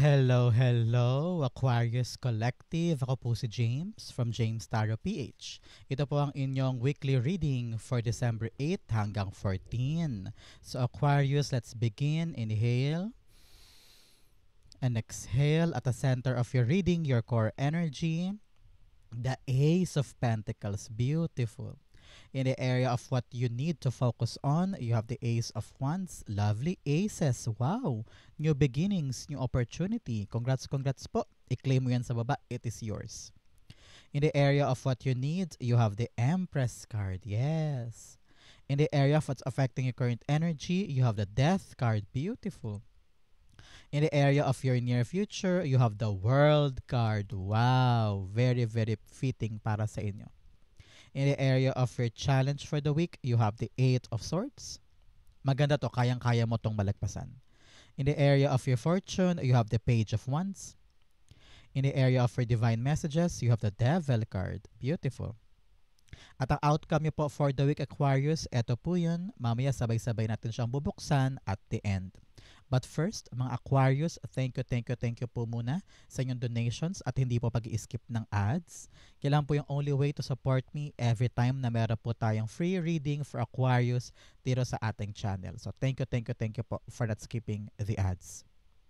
Hello, hello, Aquarius Collective. Ako po si James from James Tarot PH. Ito po ang inyong weekly reading for December 8 hanggang 14. So Aquarius, let's begin. Inhale and exhale. At the center of your reading, your core energy, the Ace of Pentacles. Beautiful. In the area of what you need to focus on, you have the Ace of Wands. Lovely aces. Wow. New beginnings, new opportunity. Congrats, congrats po. I-claim mo yan sa baba. It is yours. In the area of what you need, you have the Empress card. Yes. In the area of what's affecting your current energy, you have the Death card. Beautiful. In the area of your near future, you have the World card. Wow. Very, very fitting para sa inyo. In the area of your challenge for the week, you have the Eight of Swords. Maganda to, kayang-kaya mo tong malagpasan. In the area of your fortune, you have the Page of Wands. In the area of your divine messages, you have the Devil card. Beautiful. At ang outcome niyo po for the week, Aquarius, eto po yun. Mamaya sabay-sabay natin siyang bubuksan at the end. But first, mga Aquarius, thank you po muna sa inyong donations at hindi po pag-i-skip ng ads. Kailangan po yung only way to support me every time na meron po tayong free reading for Aquarius dito sa ating channel. So thank you po for not skipping the ads.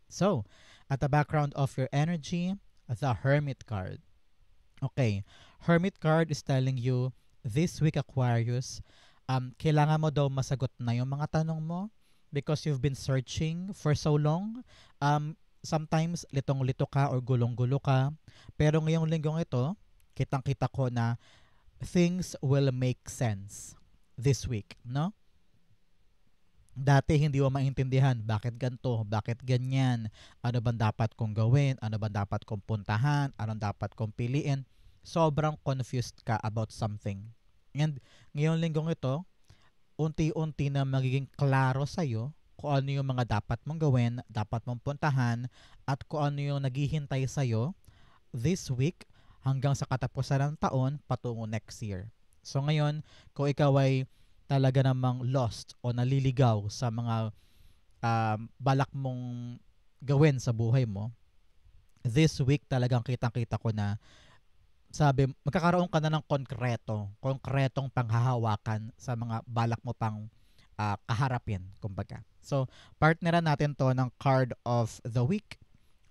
So, at the background of your energy, the Hermit card. Okay, Hermit card is telling you, this week Aquarius, kailangan mo daw masagot na yung mga tanong mo because you've been searching for so long. Sometimes litong-lito ka or gulong-gulo ka. Pero ngayong linggong ito, kitang-kita ko na things will make sense this week, no? Dati hindi mo maintindihan bakit ganito, bakit ganyan, ano bang dapat kong gawin, ano bang dapat kong puntahan, anong dapat kong piliin. Sobrang confused ka about something. And ngayong linggong ito, unti-unti na magiging klaro sa'yo kung ano yung mga dapat mong gawin, dapat mong puntahan, at kung ano yung naghihintay sa'yo this week hanggang sa katapusan ng taon patungo next year. So ngayon, kung ikaw ay talaga namang lost o naliligaw sa mga balak mong gawin sa buhay mo, this week talagang kitang-kita ko na sabi, magkakaroon ka na ng konkretong panghahawakan sa mga balak mo pang kaharapin, kumbaga. So, partneran natin to ng card of the week,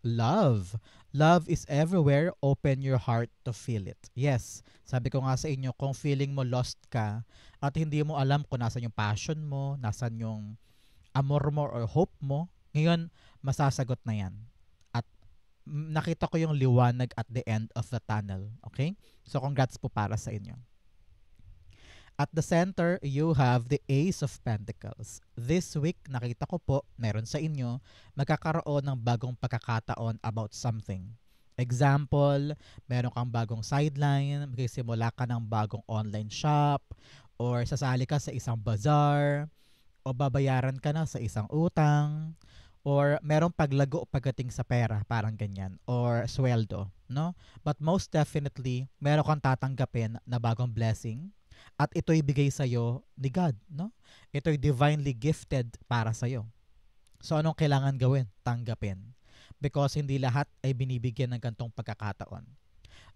love. Love is everywhere. Open your heart to feel it. Yes, sabi ko nga sa inyo, kung feeling mo lost ka at hindi mo alam kung nasan yung passion mo, nasan yung amor mo or hope mo, ngayon, masasagot na yan. At nakita ko yung liwanag at the end of the tunnel. Okay? So, congrats po para sa inyo. At the center, you have the Ace of Pentacles. This week, nakita ko po, meron sa inyo, magkakaroon ng bagong pagkakataon about something. Example, meron kang bagong sideline, magsisimula ka ng bagong online shop, or sasali ka sa isang bazaar, o babayaran ka na sa isang utang, or merong paglago pagdating sa pera, parang ganyan, or sweldo, no? But most definitely, meron kang tatanggapin na bagong blessing, at ito'y bigay sa'yo ni God, no? Ito'y divinely gifted para sa'yo. So, anong kailangan gawin? Tanggapin. Because hindi lahat ay binibigyan ng gantong pagkakataon.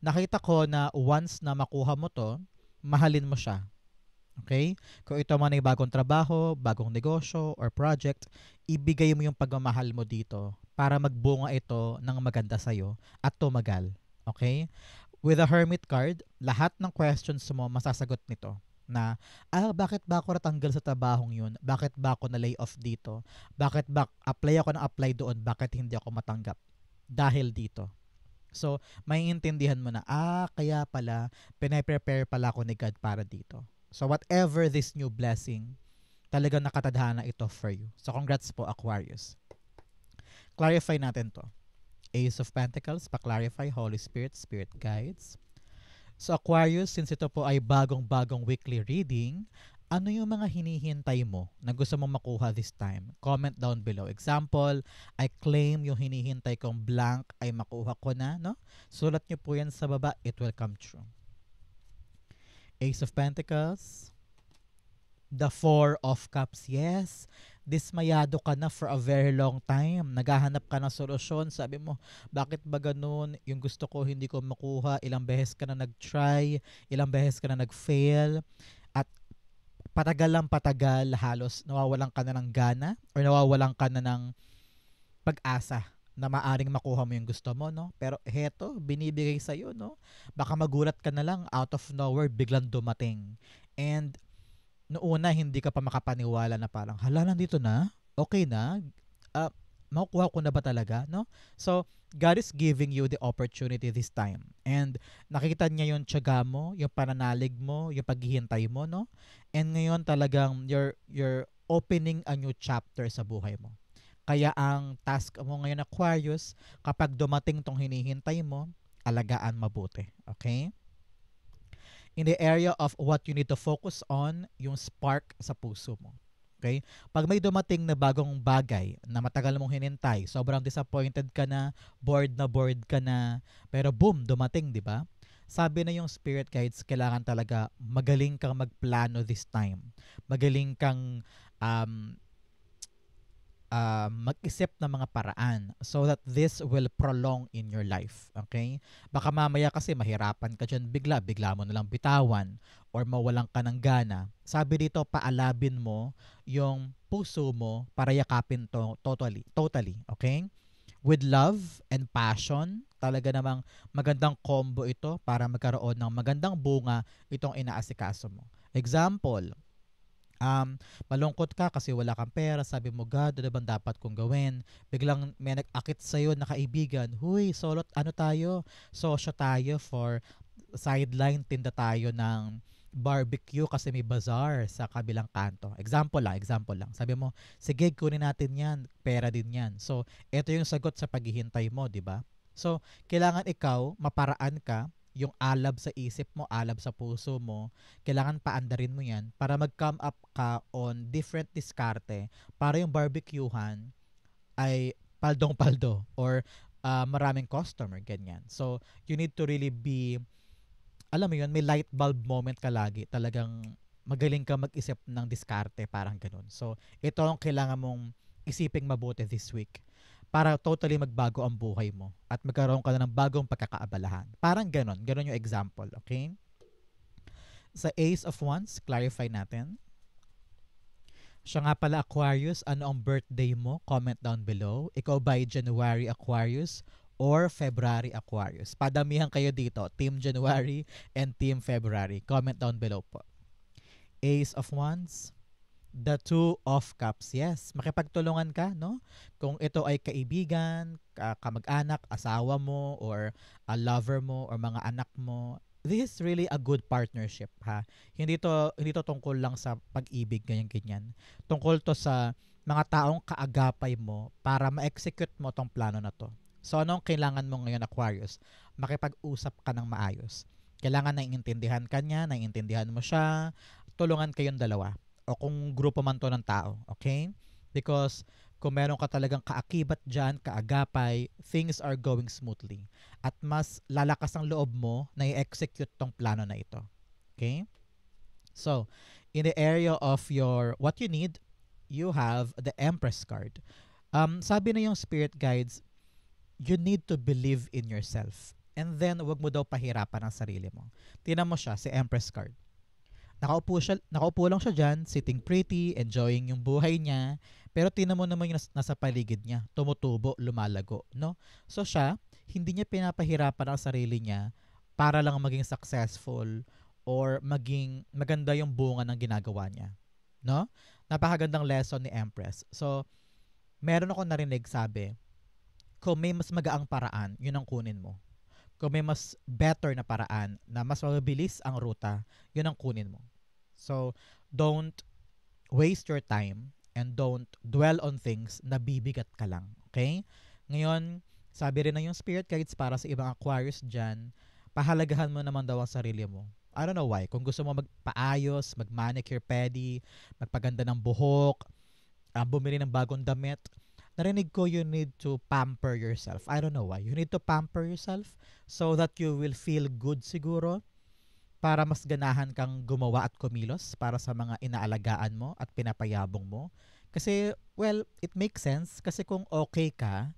Nakita ko na once na makuha mo to, mahalin mo siya. Okay? Kung ito man ay bagong trabaho, bagong negosyo, or project, ibigay mo yung pagmamahal mo dito para magbunga ito ng maganda sa'yo at tumagal. Okay? With the Hermit card, lahat ng questions mo masasagot nito na, bakit ba ako natanggal sa trabahong yun? Bakit ba ako na-lay off dito? Bakit ba apply ako ng apply doon? Bakit hindi ako matanggap? Dahil dito. So, maiintindihan mo na, kaya pala, pinaprepare pala ako ni God para dito. So, whatever this new blessing, talagang nakatadhana ito for you. So, congrats po, Aquarius. Clarify natin to. Ace of Pentacles, pa-clarify, Holy Spirit, Spirit Guides. So Aquarius, since ito po ay bagong-bagong weekly reading, ano yung mga hinihintay mo na gusto mong makuha this time? Comment down below. Example, I claim yung hinihintay kong blank ay makuha ko na, no? Sulat nyo po yan sa baba, it will come true. Ace of Pentacles, The Four of Cups, yes. Dismayado ka na for a very long time. Naghahanap ka ng solusyon. Sabi mo, bakit ba ganun? Yung gusto ko, hindi ko makuha. Ilang beses ka na nag-try. Ilang beses ka na nag-fail. At patagal lang patagal, halos nawawalan ka na ng gana or nawawalan ka na ng pag-asa na maaring makuha mo yung gusto mo, no? Pero heto, binibigay sa'yo, no? Baka magulat ka na lang, out of nowhere, biglang dumating. And noong una, hindi ka pa makapaniwala na parang, hala, nandito na? Okay na? Uh, Makukuha ko na ba talaga, no? So, God is giving you the opportunity this time. And nakita niya yung tiyaga mo, yung pananalig mo, yung paghihintay mo, no? And ngayon talagang you're opening a new chapter sa buhay mo. Kaya ang task mo ngayon, Aquarius, kapag dumating tong hinihintay mo, alagaan mabuti. Okay? In the area of what you need to focus on, yung spark sa puso mo. Okay? Pag may dumating na bagong bagay na matagal mong hinintay, sobrang disappointed ka na bored ka na, pero boom, dumating, di ba? Sabi na yung spirit guides, kailangan talaga magaling kang magplano this time. Magaling kang um, mag-isip ng mga paraan so that this will prolong in your life. Okay? Baka mamaya kasi mahirapan ka dyan bigla mo nalang bitawan or mawalan ka ng gana. Sabi dito, paalabin mo yung puso mo para yakapin to totally. Okay? With love and passion, talaga namang magandang combo ito para magkaroon ng magandang bunga itong inaasikaso mo. Example, malungkot ka kasi wala kang pera, sabi mo, God, ano bang dapat kong gawin? Biglang may nag-akit sa'yo na kaibigan, huy, sosyo tayo for sideline, tinda tayo ng barbecue kasi may bazaar sa kabilang kanto. Example lang. Sabi mo, sige, kunin natin yan, pera din yan. So, ito yung sagot sa paghihintay mo, di ba? So, kailangan ikaw, maparaan ka, yung alab sa isip mo, alab sa puso mo, kailangan paandarin mo yan para mag-come up ka on different diskarte para yung barbecuehan ay paldong-paldo or maraming customer, ganyan. So, you need to really be, alam mo yun, may light bulb moment ka lagi. Talagang magaling ka mag-isip ng diskarte, parang ganun. So, ito ang kailangan mong isiping mabuti this week para totally magbago ang buhay mo at magkaroon ka na ng bagong pagkakaabalahan. Parang ganon. Ganon yung example. Okay? Sa Ace of Wands, clarify natin. Siya nga pala, Aquarius, ano ang birthday mo? Comment down below. Ikaw ba ay January Aquarius or February Aquarius? Padamihan kayo dito. Team January and Team February. Comment down below po. Ace of Wands. The Two of Cups. Yes, makipagtulungan ka, no? Kung ito ay kaibigan, kamag-anak, asawa mo, or a lover mo, or mga anak mo, this is really a good partnership, ha? Hindi to tungkol lang sa pag-ibig, ganyan-ganyan. Tungkol to sa mga taong kaagapay mo para ma-execute mo tong plano na to. So, anong kailangan mo ngayon, Aquarius? Makipag-usap ka ng maayos. Kailangan naiintindihan ka niya, naiintindihan mo siya, tulungan kayong dalawa o kung grupo man to ng tao, okay? Because kung meron ka talagang kaakibat dyan, kaagapay, things are going smoothly. At mas lalakas ang loob mo na i-execute tong plano na ito. Okay? So, in the area of what you need, you have the Empress card. Sabi na yung spirit guides, you need to believe in yourself. And then, wag mo daw pahirapan ang sarili mo. Tingnan mo siya, si Empress card. Nakaupo lang siya dyan, sitting pretty, enjoying yung buhay niya. Pero tingnan mo naman yung nasa paligid niya, tumutubo, lumalago, no? So siya, hindi niya pinapahirapan ang sarili niya para lang maging successful or maging maganda yung bunga ng ginagawa niya, no? Napakagandang lesson ni Empress. So, meron ako narinig sabi, kung may mas magaang paraan, yun ang kunin mo. Kung may mas better na paraan na mas mabilis ang ruta, yun ang kunin mo. So, don't waste your time and don't dwell on things na bibigat ka lang. Okay? Ngayon, sabi rin na yung spirit guides para sa ibang Aquarius dyan, pahalagahan mo naman daw ang sarili mo. I don't know why. Kung gusto mo magpaayos, mag-manicure, pedi, magpaganda ng buhok, bumili ng bagong damit, narinig ko you need to pamper yourself. I don't know why. You need to pamper yourself so that you will feel good siguro. para mas ganahan kang gumawa at kumilos para sa mga inaalagaan mo at pinapayabong mo. Kasi, well, it makes sense kasi kung okay ka,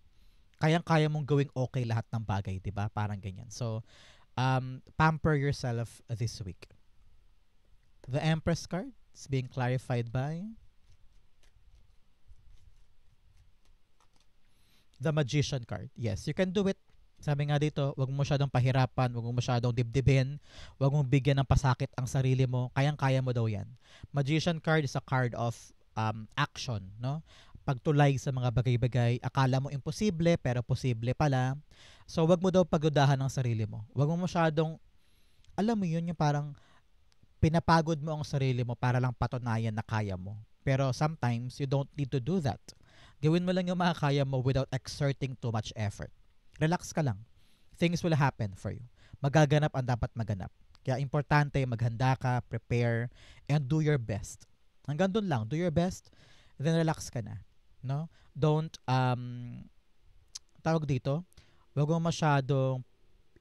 kayang-kaya mong gawing okay lahat ng bagay, 'di ba? Parang ganyan. So, pamper yourself this week. The Empress card is being clarified by the Magician card. Yes, you can do it. Sabi nga dito, wag mo masyadong pahirapan, wag mo masyadong dibdibin, wag mong bigyan ng pasakit ang sarili mo. Kayang-kaya mo daw yan. Magician card is a card of action, no? Pagtulay sa mga bagay-bagay. Akala mo imposible, pero posible pala. So, wag mo daw pagudahan ang sarili mo. Wag mo masyadong, alam mo yun, yung parang pinapagod mo ang sarili mo para lang patunayan na kaya mo. Pero sometimes, you don't need to do that. Gawin mo lang yung makakaya mo without exerting too much effort. Relax ka lang. Things will happen for you. Magaganap ang dapat maganap. Kaya importante, maghanda ka, prepare, and do your best. Hanggang dun lang, do your best, then relax ka na. No? Don't, tawag dito, wag mo masyadong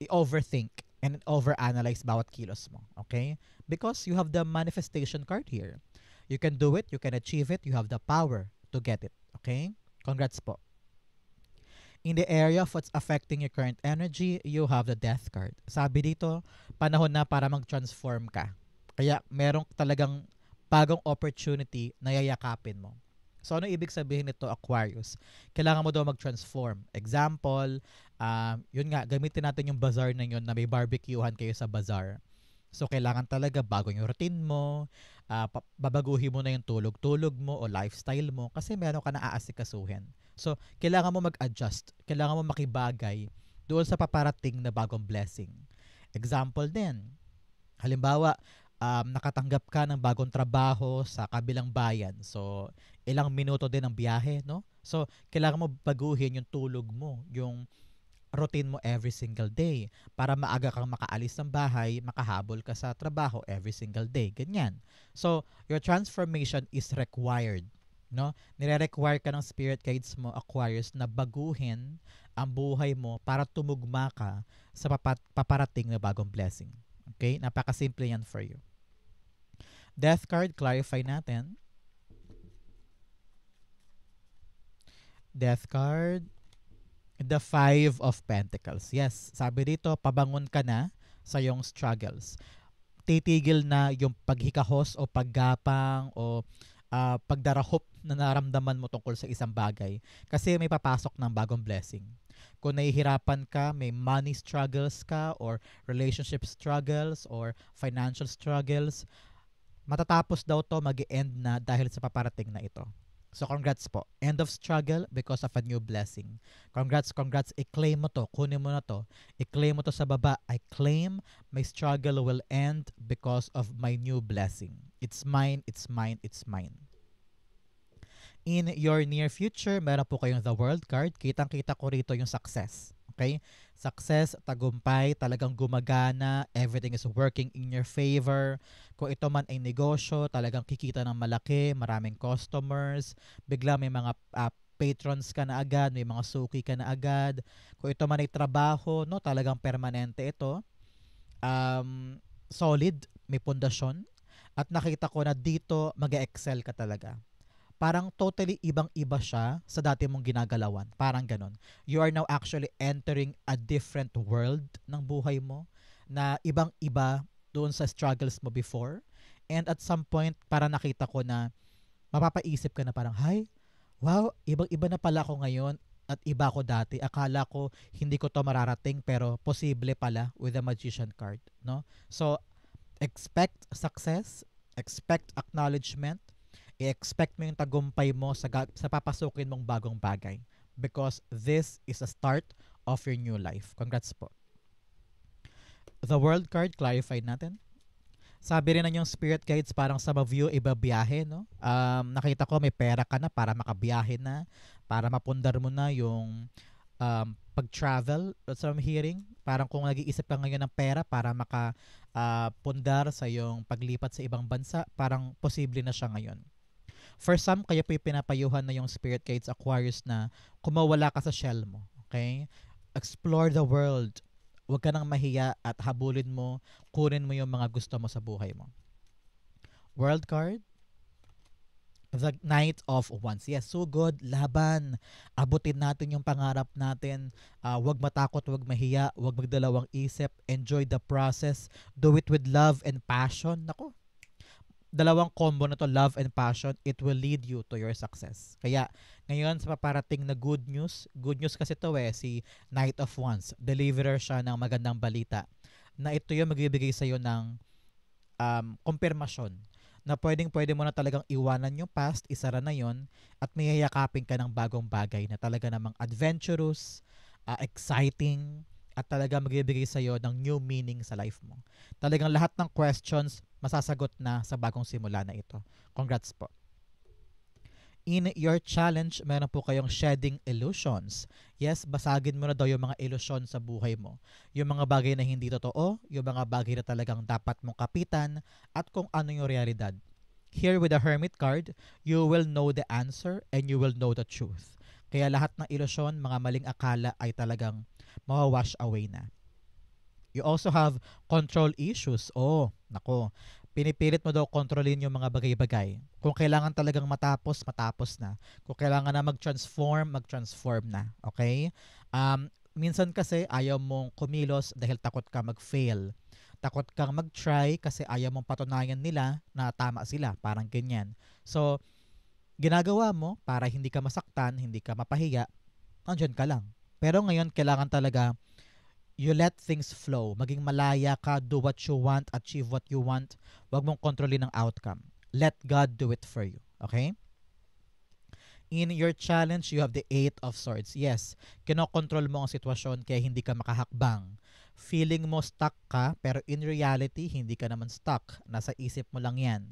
i-overthink and overanalyze bawat kilos mo. Okay? Because you have the manifestation card here. You can do it, you can achieve it, you have the power to get it. Okay? Congrats po. In the area of what's affecting your current energy, you have the Death card. Sabi dito, panahon na para mag-transform ka. Kaya merong talagang bagong opportunity na yayakapin mo. So, ano ibig sabihin nito, Aquarius? Kailangan mo daw mag-transform. Example, yun nga, gamitin natin yung bazaar na yun na may barbecuehan kayo sa bazaar. So, kailangan talaga bago yung routine mo, babaguhin mo na yung tulog-tulog mo o lifestyle mo kasi meron ka na aasikasuhin. So, kailangan mo mag-adjust. Kailangan mo makibagay doon sa paparating na bagong blessing. Example din, halimbawa, nakatanggap ka ng bagong trabaho sa kabilang bayan. So, ilang minuto din ang biyahe, no? So, kailangan mo baguhin yung tulog mo, yung routine mo every single day para maaga kang makaalis ng bahay, makahabol ka sa trabaho every single day. Ganyan. So, your transformation is required. No? Nire-require ka ng spirit guides mo, Aquarius, na baguhin ang buhay mo para tumugma ka sa paparating na bagong blessing. Okay? Napakasimple yan for you. Death card, clarify natin. Death card, the Five of Pentacles. Yes, sabi dito, pabangon ka na sa iyong struggles. Titigil na yung paghikahos o paggapang o pagdarahop na naramdaman mo tungkol sa isang bagay. Kasi may papasok ng bagong blessing. Kung nahihirapan ka, may money struggles ka or relationship struggles or financial struggles, matatapos daw to, mag-end na dahil sa paparating na ito. So, congrats po. End of struggle because of a new blessing. Congrats, congrats. I-claim mo to. Kunin mo na to. I-claim mo to sa baba. I claim my struggle will end because of my new blessing. It's mine, it's mine, it's mine. In your near future, meron po kayong the World card. Kitang-kita ko rito yung success. Okay? Success, tagumpay, talagang gumagana, everything is working in your favor. Kung ito man ay negosyo, talagang kikita ng malaki, maraming customers, bigla may mga patrons ka na agad, may mga suki ka na agad. Kung ito man ay trabaho, no, talagang permanente ito. Solid, may pundasyon. At nakita ko na dito, mag-excel ka talaga. Parang totally ibang-iba siya sa dati mong ginagalawan. Parang ganon. You are now actually entering a different world ng buhay mo na ibang-iba doon sa struggles mo before. And at some point, para nakita ko na mapapaisip ka na parang, hi, wow, ibang-iba na pala ako ngayon at iba ko dati. Akala ko hindi ko to mararating pero posible pala with the Magician card. No? So, expect success, expect acknowledgement, i-expect mo yung tagumpay mo sa papasukin mong bagong bagay because this is a start of your new life. Congrats po. The World card, clarify natin. Sabi rin na yung spirit guides parang sa view iba biyahe, no? Nakita ko may pera ka na para makabiyahe na, para mapundar mo na yung pag-travel. That's what I'm hearing. Parang kung nag-iisip ka ngayon ng pera para makapundar sa yung paglipat sa ibang bansa, parang posible na siya ngayon. For some, kaya po pinapayuhan na yung spirit guides Aquarius na kumawala ka sa shell mo. Okay? Explore the world. Huwag ka nang mahiya at habulin mo, kunin mo yung mga gusto mo sa buhay mo. World card, the Knight of Wands. Yes, so good. Laban. Abutin natin yung pangarap natin. Huwag matakot, huwag mahiya, huwag magdalawang isip. Enjoy the process. Do it with love and passion. Nako, dalawang combo na to, love and passion, it will lead you to your success. Kaya ngayon sa paparating na good news kasi to si Knight of Wands, deliverer siya ng magandang balita na ito yung magbibigay sa'yo ng kumpirmasyon na pwede mo na talagang iwanan yung past, isara na yon at may yayakapin ka ng bagong bagay na talaga namang adventurous, exciting, at talaga magbibigay sa'yo ng new meaning sa life mo. Talagang lahat ng questions masasagot na sa bagong simula na ito. Congrats po. In your challenge, meron po kayong shedding illusions. Yes, basagin mo na daw yung mga illusion sa buhay mo. Yung mga bagay na hindi totoo, yung mga bagay na talagang dapat mong kapitan, at kung ano yung realidad. Here with the Hermit card, you will know the answer and you will know the truth. Kaya lahat ng illusion, mga maling akala ay talagang mawawash away na. You also have control issues. Oh, nako. Pinipilit mo daw kontrolin yung mga bagay-bagay. Kung kailangan talagang matapos na. Kung kailangan na mag-transform na. Okay? Minsan kasi ayaw mong kumilos dahil takot ka mag-fail. Takot kang mag-try kasi ayaw mong patunayan nila na tama sila. Parang ganyan. So, ginagawa mo para hindi ka masaktan, hindi ka mapahiya, andyan ka lang. Pero ngayon, kailangan talaga you let things flow. Maging malaya ka, do what you want, achieve what you want. Huwag mong kontrolin ang outcome. Let God do it for you. Okay? In your challenge, you have the 8 of Swords. Yes, kinokontrol mo ang sitwasyon kaya hindi ka makahakbang. Feeling mo stuck ka, pero in reality, hindi ka naman stuck. Nasa isip mo lang yan.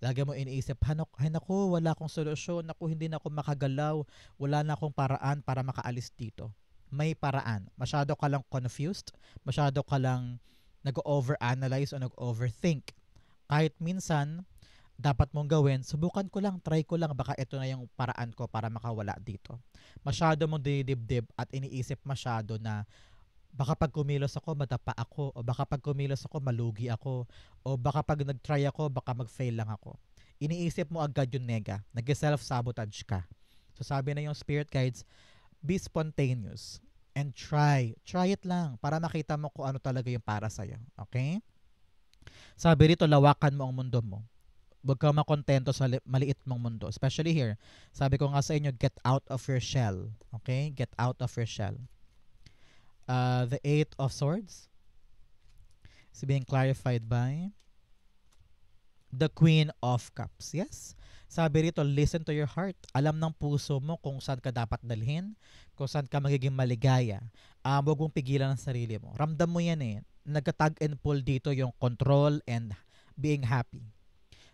Lagi mo iniisip, ay naku, wala akong solusyon, naku, hindi na ako makagalaw, wala na akong paraan para makaalis dito. May paraan. Masyado ka lang confused, masyado ka lang nag-overanalyze o nag-overthink. Kahit minsan, dapat mong gawin, subukan ko lang, try ko lang, baka ito na yung paraan ko para makawala dito. Masyado mong dinidibdib at iniisip masyado na baka pag kumilos ako, madapa ako, o baka pag kumilos ako, malugi ako, o baka pag nag-try ako, baka mag-fail lang ako. Iniisip mo agad yung nega, nag-self-sabotage ka. So sabi na yung spirit guides, be spontaneous and try it lang para makita mo kung ano talaga yung para sa'yo. Okay? Sabi rito, lawakan mo ang mundo mo. Huwag kang makontento sa maliit mong mundo. Especially here, sabi ko nga sa inyo, get out of your shell. Okay? Get out of your shell. The 8 of Swords is being clarified by the Queen of Cups. Yes? Sabi rito, listen to your heart. Alam ng puso mo kung saan ka dapat dalhin, kung saan ka magiging maligaya. Huwag mong pigilan ang sarili mo. Ramdam mo yan eh. Nagka-tug and pull dito yung control and being happy.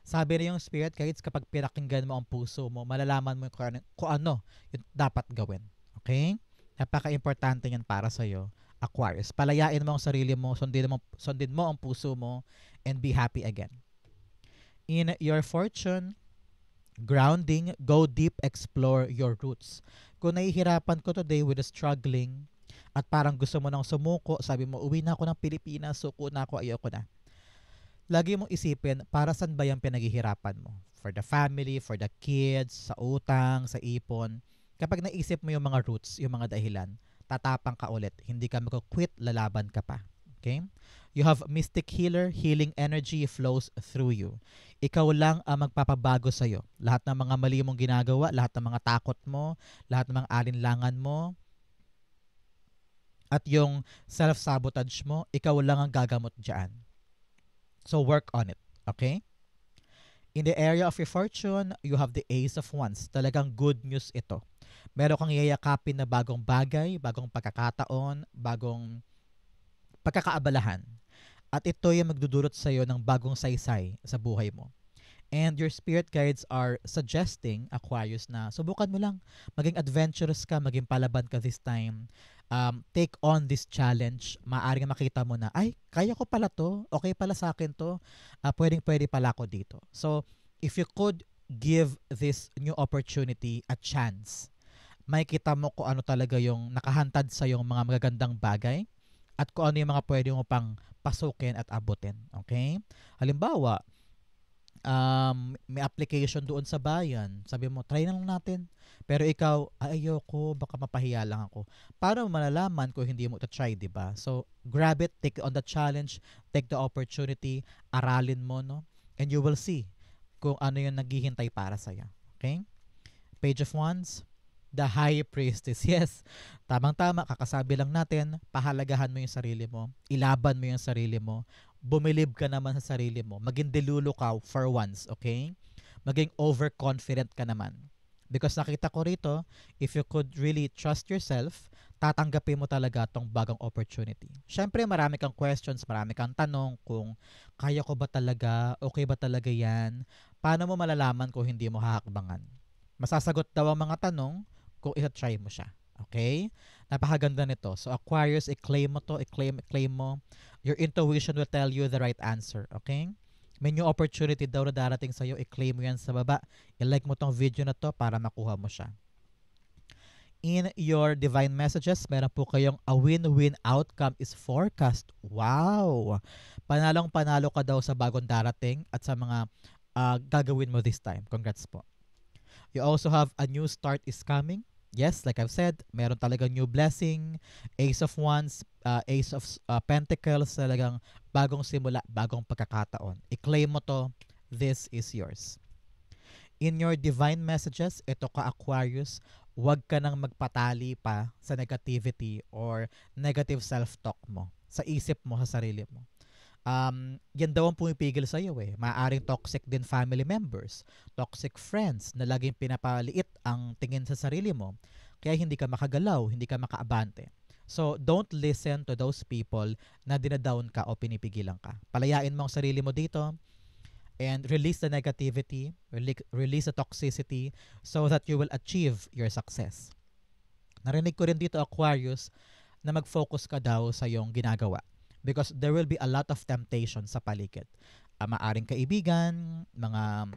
Sabi rin yung spirit guides, kapag pinakinggan mo ang puso mo, malalaman mo kung ano yung dapat gawin. Okay? Napaka-importante yan para sa'yo, Aquarius. Palayain mo ang sarili mo, sundin mo ang puso mo, and be happy again. In your fortune, grounding, go deep, explore your roots. Kung nahihirapan ko today with the struggling at parang gusto mo nang sumuko, sabi mo, uwi na ako ng Pilipinas, suko na ako, ayoko na. Lagi mong isipin, para saan ba yung pinaghihirapan mo? For the family, for the kids, sa utang, sa ipon. Kapag naisip mo yung mga roots, yung mga dahilan, tatapang ka ulit. Hindi ka mag-quit, lalaban ka pa. Okay? You have mystic healer, healing energy flows through you. Ikaw lang ang magpapabago sa'yo. Lahat ng mga mali mong ginagawa, lahat ng mga takot mo, lahat ng mga alinlangan mo, at yung self-sabotage mo, ikaw lang ang gagamot dyan. So work on it. Okay? In the area of your fortune, you have the Ace of Wands. Talagang good news ito. Meron kang yayakapin na bagong bagay, bagong pagkakataon, bagong pagkakaabalahan. At ito yung magdudulot sa iyo ng bagong saysay sa buhay mo. And your spirit guides are suggesting, Aquarius, na subukan mo lang. Maging adventurous ka, maging palaban ka this time. Take on this challenge. Maaring makita mo na, ay, kaya ko pala to. Okay pala sa akin to. Pwede pala ako dito. So, if you could give this new opportunity a chance, makikita mo kung ano talaga yung nakahantad sa yung mga magagandang bagay at kung ano yung mga pwede mo pang pasukin at abutin. Okay? Halimbawa, may application doon sa bayan. Sabi mo, try na lang natin. Pero ikaw, ayoko, baka mapahiya lang ako. Paano mo malalaman kung hindi mo ito try, di ba? So, grab it, take on the challenge, take the opportunity, aralin mo, no? And you will see kung ano yung naghihintay para sa'yo. Okay? Page of Wands, the High Priestess. Yes, tamang-tama, kakasabi lang natin, pahalagahan mo yung sarili mo, ilaban mo yung sarili mo, bumilib ka naman sa sarili mo, maging delulu ka for once, okay? Maging overconfident ka naman. Because nakita ko rito, if you could really trust yourself, tatanggapin mo talaga tong bagong opportunity. Siyempre, marami kang questions, marami kang tanong kung kaya ko ba talaga, okay ba talaga yan, paano mo malalaman kung hindi mo hahakbangan? Masasagot daw ang mga tanong kung isa-try mo siya. Okay? Napakaganda nito. So, Aquarius, i-claim mo to, i-claim mo. Your intuition will tell you the right answer. Okay? May new opportunity daw na darating sa'yo, i-claim mo yan sa baba. I-like mo tong video na to para makuha mo siya. In your divine messages, meron po kayong a win-win outcome is forecast. Wow! Panalong-panalo ka daw sa bagong darating at sa mga gagawin mo this time. Congrats po. You also have a new start is coming. Yes, like I've said, meron talagang new blessing, Ace of Wands, Ace of Pentacles, talagang bagong simula, bagong pagkakataon. I-claim mo to, this is yours. In your divine messages, ito ka Aquarius, huwag ka nang magpatali pa sa negativity or negative self-talk mo, sa isip mo, sa sarili mo. Yan daw ang pumipigil sa iyo eh. Maaring toxic din family members, toxic friends na laging pinapaliit ang tingin sa sarili mo. Kaya hindi ka makagalaw, hindi ka makaabante. So, don't listen to those people na dinadown ka o pinipigilan ka. Palayain mo ang sarili mo dito and release the negativity, release the toxicity so that you will achieve your success. Narinig ko rin dito, Aquarius, na mag-focus ka daw sa iyong ginagawa. Because there will be a lot of temptation sa paligid. Maaring kaibigan, mga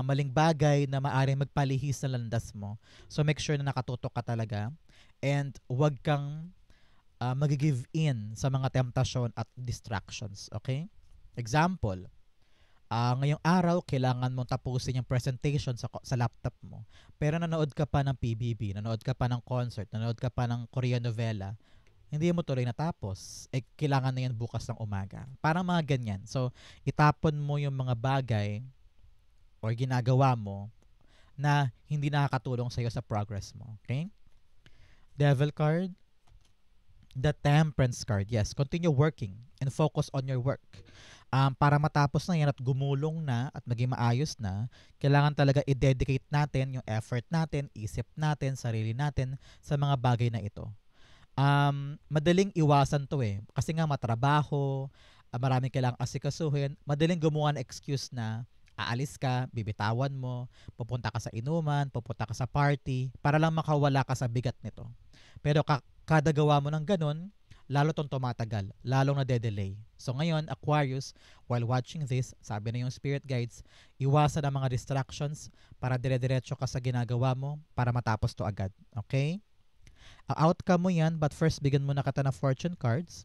maling bagay na maaring magpalihis sa landas mo. So make sure na nakatutok ka talaga and huwag kang mag-give in sa mga temptasyon at distractions. Okay? Example, ngayong araw, kailangan mong tapusin yung presentation sa laptop mo. Pero nanood ka pa ng PBB, nanood ka pa ng concert, nanood ka pa ng Korean novela, hindi mo tuloy natapos. Kailangan na yan bukas ng umaga. Parang mga ganyan. So, itapon mo yung mga bagay or ginagawa mo na hindi nakakatulong sa'yo sa progress mo. Okay? Devil card. The Temperance card. Yes, continue working and focus on your work. Para matapos na yan at gumulong na at maging maayos na, kailangan talaga i-dedicate natin yung effort natin, isip natin, sarili natin sa mga bagay na ito. Madaling iwasan to eh. Kasi nga matrabaho, maraming kailangang asikasuhin, madaling gumawa ng excuse na aalis ka, bibitawan mo, pupunta ka sa inuman, pupunta ka sa party, para lang makawala ka sa bigat nito. Pero kada gawa mo ng ganun, lalo tong tumatagal, lalong nade-delay. So ngayon, Aquarius, while watching this, sabi na yung spirit guides, iwasan ang mga distractions para dire-diretso ka sa ginagawa mo para matapos to agad. Okay? Outcome mo yan, but first, bigyan mo na kita ng fortune cards.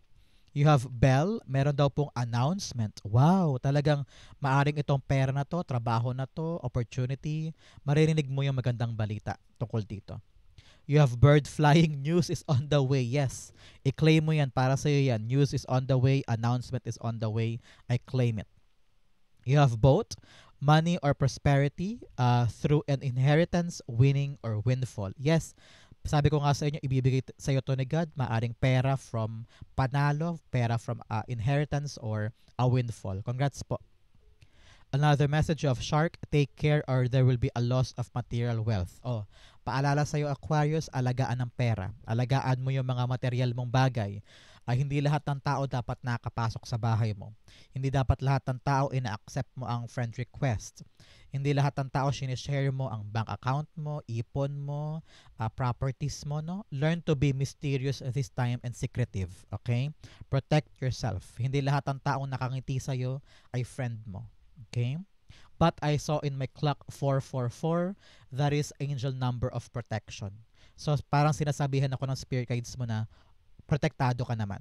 You have bell, meron daw pong announcement. Wow, talagang maaring itong pera na to, trabaho na to, opportunity. Maririnig mo yung magandang balita tungkol dito. You have bird flying, news is on the way. Yes, i-claim mo yan, para sa'yo yan. News is on the way, announcement is on the way. I claim it. You have both money or prosperity through an inheritance, winning, or windfall. Yes, sabi ko nga sa inyo, ibibigay sa iyo to ni God, maaring pera from panalo, pera from inheritance, or a windfall. Congrats po. Another message of shark, take care or there will be a loss of material wealth. Oh, paalala sa iyo Aquarius, alagaan ng pera. Alagaan mo yung mga material mong bagay. Hindi lahat ng tao dapat nakapasok sa bahay mo. Hindi dapat lahat ng tao ina-accept mo ang friend request. Hindi lahat ng tao sinishare mo ang bank account mo, ipon mo, properties mo, no? Learn to be mysterious this time and secretive, okay? Protect yourself. Hindi lahat ng taong nakangiti sa'yo ay friend mo, okay? But I saw in my clock 444, that is angel number of protection. So parang sinasabihan ako ng spirit guides mo na protektado ka naman.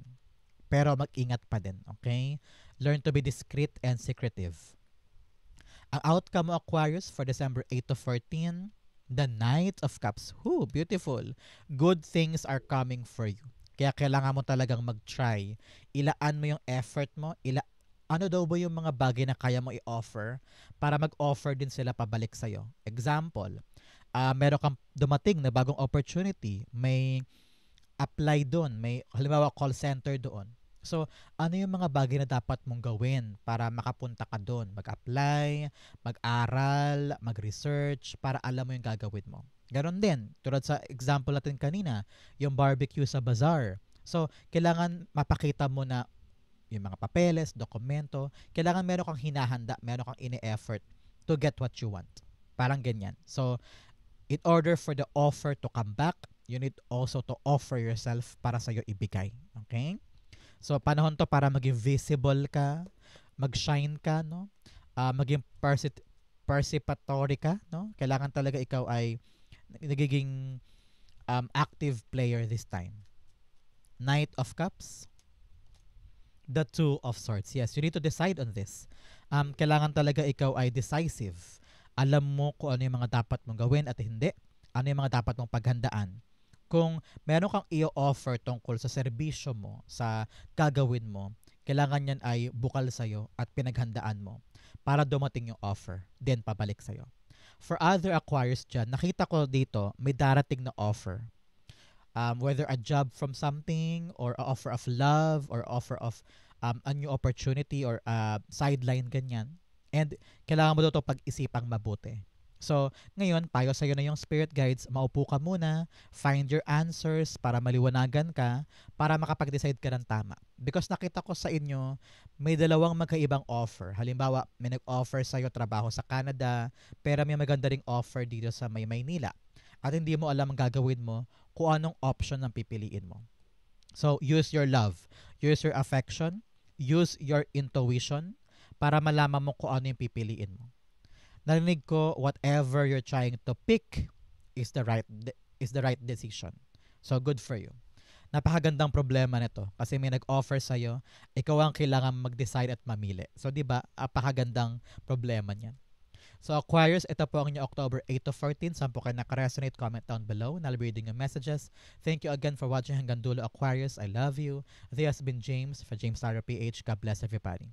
Pero mag-ingat pa din, okay? Learn to be discreet and secretive. Ang outcome mo, Aquarius, for December 8 to 14, the Knight of Cups. Beautiful. Good things are coming for you. Kaya kailangan mo talagang mag-try. Ilaan mo yung effort mo. Ano daw ba yung mga bagay na kaya mo i-offer para mag-offer din sila pabalik sa'yo. Example, meron kang dumating na bagong opportunity. May apply doon. May halimbawa call center doon. So, ano yung mga bagay na dapat mong gawin para makapunta ka doon? Mag-apply, mag-aral, mag-research para alam mo yung gagawin mo. Ganon din, tulad sa example natin kanina, yung barbecue sa bazaar. So, kailangan mapakita mo na yung mga papeles, dokumento, kailangan meron kang hinahanda, meron kang ini-effort to get what you want. Parang ganyan. So, in order for the offer to come back, you need also to offer yourself para sa'yo ibigay. Okay? So, panahon to para maging visible ka, mag-shine ka, no? Maging participatory ka, no? Kailangan talaga ikaw ay nagiging active player this time. Knight of Cups, the Two of Swords. Yes, you need to decide on this. Kailangan talaga ikaw ay decisive. Alam mo kung ano yung mga dapat mong gawin at hindi. Ano yung mga dapat mong paghandaan. Kung meron kang i-offer tungkol sa serbisyo mo, sa gagawin mo, kailangan yan ay bukal sa'yo at pinaghandaan mo para dumating yung offer, then pabalik sa'yo. For other Aquarius dyan, nakita ko dito, may darating na offer. Whether a job from something, or a offer of love, or offer of a new opportunity, or sideline, ganyan. And kailangan mo ito pag-isipang mabuti. So, ngayon, payo sa'yo na yung spirit guides, maupo ka muna, find your answers para maliwanagan ka, para makapag-decide ka ng tama. Because nakita ko sa inyo, may dalawang magkaibang offer. Halimbawa, may nag-offer sa'yo trabaho sa Canada, pero may maganda ring offer dito sa Maynila. At hindi mo alam ang gagawin mo kung anong option ang pipiliin mo. So, use your love, use your affection, use your intuition para malaman mo kung ano yung pipiliin mo. Narinig ko, whatever you're trying to pick is the right decision. So, good for you. Napakagandang problema nito kasi may nag-offer sa'yo, ikaw ang kailangan mag-decide at mamili. So, di ba, napakagandang problema niyan. So, Aquarius, ito po ang inyong October 8 to 14. Saan po kayo nakaresonate? Comment down below. I'll be reading your messages. Thank you again for watching hanggang dulo, Aquarius. I love you. This has been James for James Taro PH. God bless everybody.